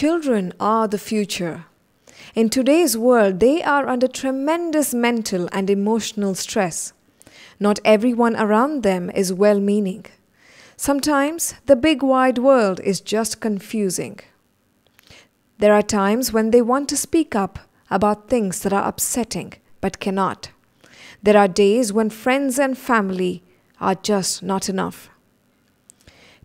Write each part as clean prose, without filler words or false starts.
Children are the future. In today's world, they are under tremendous mental and emotional stress. Not everyone around them is well-meaning. Sometimes the big wide world is just confusing. There are times when they want to speak up about things that are upsetting but cannot. There are days when friends and family are just not enough.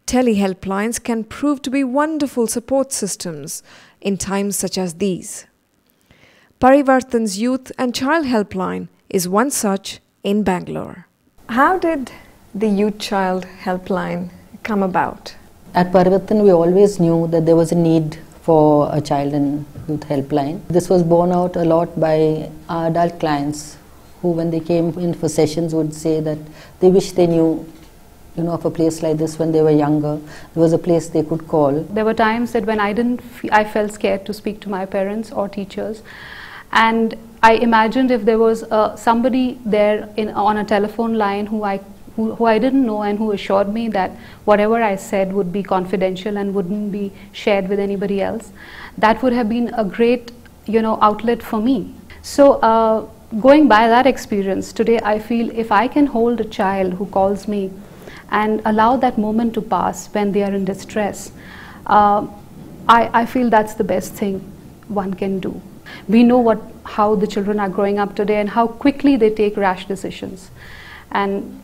Tele-helplines can prove to be wonderful support systems in times such as these. Parivartan's Youth and Child Helpline is one such in Bangalore. How did the Youth Child Helpline come about? At Parivartan, we always knew that there was a need for a child and youth helpline. This was borne out a lot by our adult clients who, when they came in for sessions, would say that they wish they knew of a place like this when they were younger. There was a place they could call. There were times that when I felt scared to speak to my parents or teachers, and I imagined if there was somebody there on a telephone line who I didn't know and who assured me that whatever I said would be confidential and wouldn't be shared with anybody else. That would have been a great outlet for me. So going by that experience, today I feel if I can hold a child who calls me and allow that moment to pass when they are in distress, I feel that's the best thing one can do. We know how the children are growing up today and how quickly they take rash decisions, and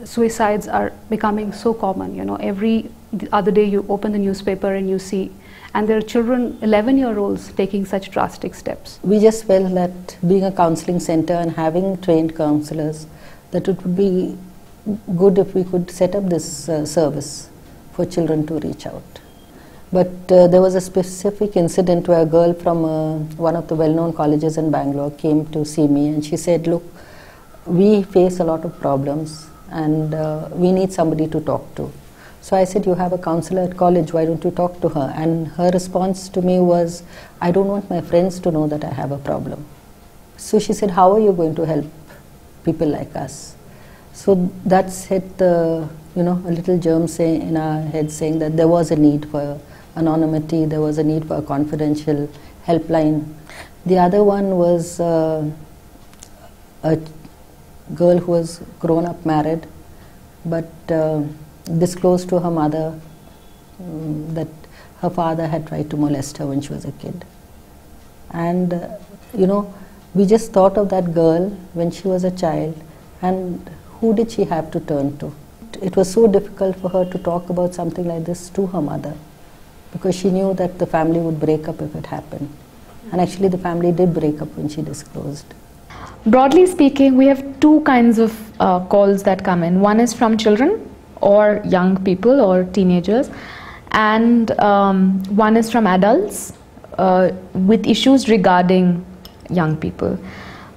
suicides are becoming so common. Every other day you open the newspaper and you see, and there are children, 11-year-olds, taking such drastic steps. We just felt that being a counseling center and having trained counselors, that it would be good if we could set up this service for children to reach out. But there was a specific incident where a girl from one of the well-known colleges in Bangalore came to see me, and she said, look, we face a lot of problems and we need somebody to talk to. So I said, you have a counselor at college, why don't you talk to her? And her response to me was, I don't want my friends to know that I have a problem. So she said, how are you going to help people like us? So that's hit a little germ in our head, saying that there was a need for anonymity, there was a need for a confidential helpline. The other one was a girl who was grown up married, but disclosed to her mother that her father had tried to molest her when she was a kid. And we just thought of that girl when she was a child, and who did she have to turn to? It was so difficult for her to talk about something like this to her mother, because she knew that the family would break up if it happened. And actually the family did break up when she disclosed. Broadly speaking, we have two kinds of calls that come in. One is from children or young people or teenagers, and one is from adults with issues regarding young people.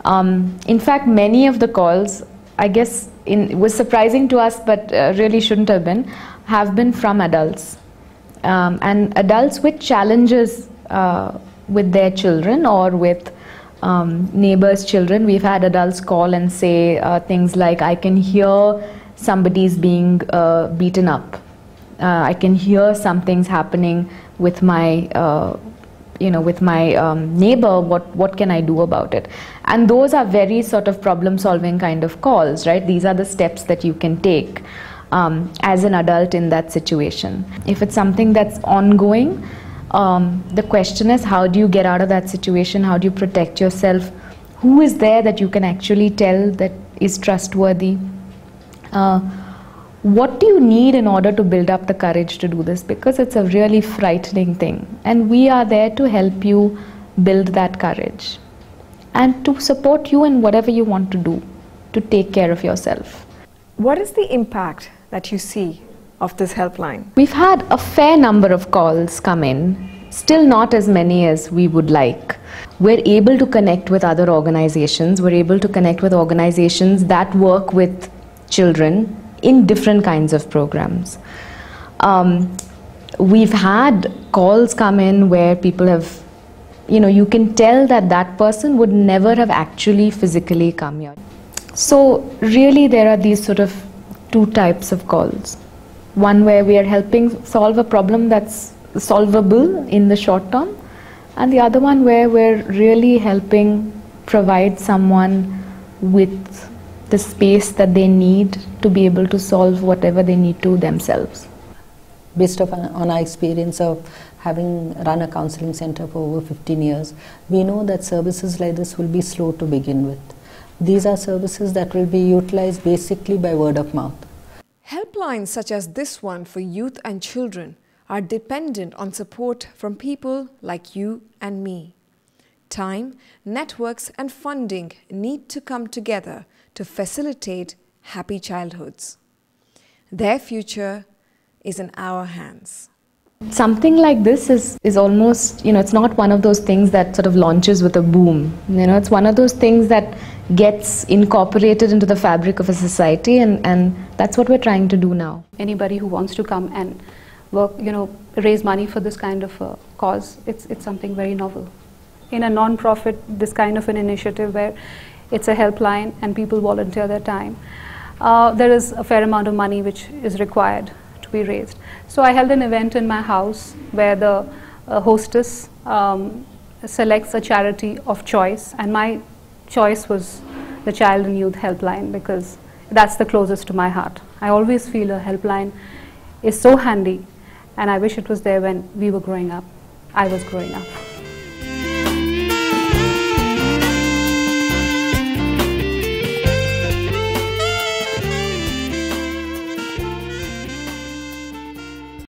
In fact, many of the calls, I guess it was surprising to us, but really shouldn't have been from adults. And adults with challenges with their children or with neighbors' children. We've had adults call and say things like, I can hear somebody's being beaten up. I can hear something's happening with my neighbor. What can I do about it? And those are very sort of problem-solving kind of calls, right? These are the steps that you can take as an adult in that situation. If it's something that's ongoing, the question is, how do you get out of that situation? How do you protect yourself? Who is there that you can actually tell that is trustworthy? What do you need in order to build up the courage to do this? Because it's a really frightening thing, and we are there to help you build that courage and to support you in whatever you want to do to take care of yourself. What is the impact that you see of this helpline? We've had a fair number of calls come in, still not as many as we would like. We're able to connect with other organizations. We're able to connect with organizations that work with children in different kinds of programs. We've had calls come in where people have, you can tell that that person would never have actually physically come here. So really there are these sort of two types of calls. One where we are helping solve a problem that's solvable in the short term, and the other one where we're really helping provide someone with the space that they need to be able to solve whatever they need to themselves. Based on our experience of having run a counseling center for over 15 years, we know that services like this will be slow to begin with. These are services that will be utilized basically by word of mouth. Helplines such as this one for youth and children are dependent on support from people like you and me. Time, networks and funding need to come together to facilitate happy childhoods. Their future is in our hands. Something like this is almost, it's not one of those things that sort of launches with a boom. It's one of those things that gets incorporated into the fabric of a society, and that's what we're trying to do now. Anybody who wants to come and work, raise money for this kind of a cause, it's something very novel. In a non-profit, this kind of an initiative where it's a helpline and people volunteer their time, there is a fair amount of money which is required to be raised. So I held an event in my house where the hostess selects a charity of choice, and my choice was the Child and Youth Helpline because that's the closest to my heart. I always feel a helpline is so handy, and I wish it was there when we were growing up. I was growing up.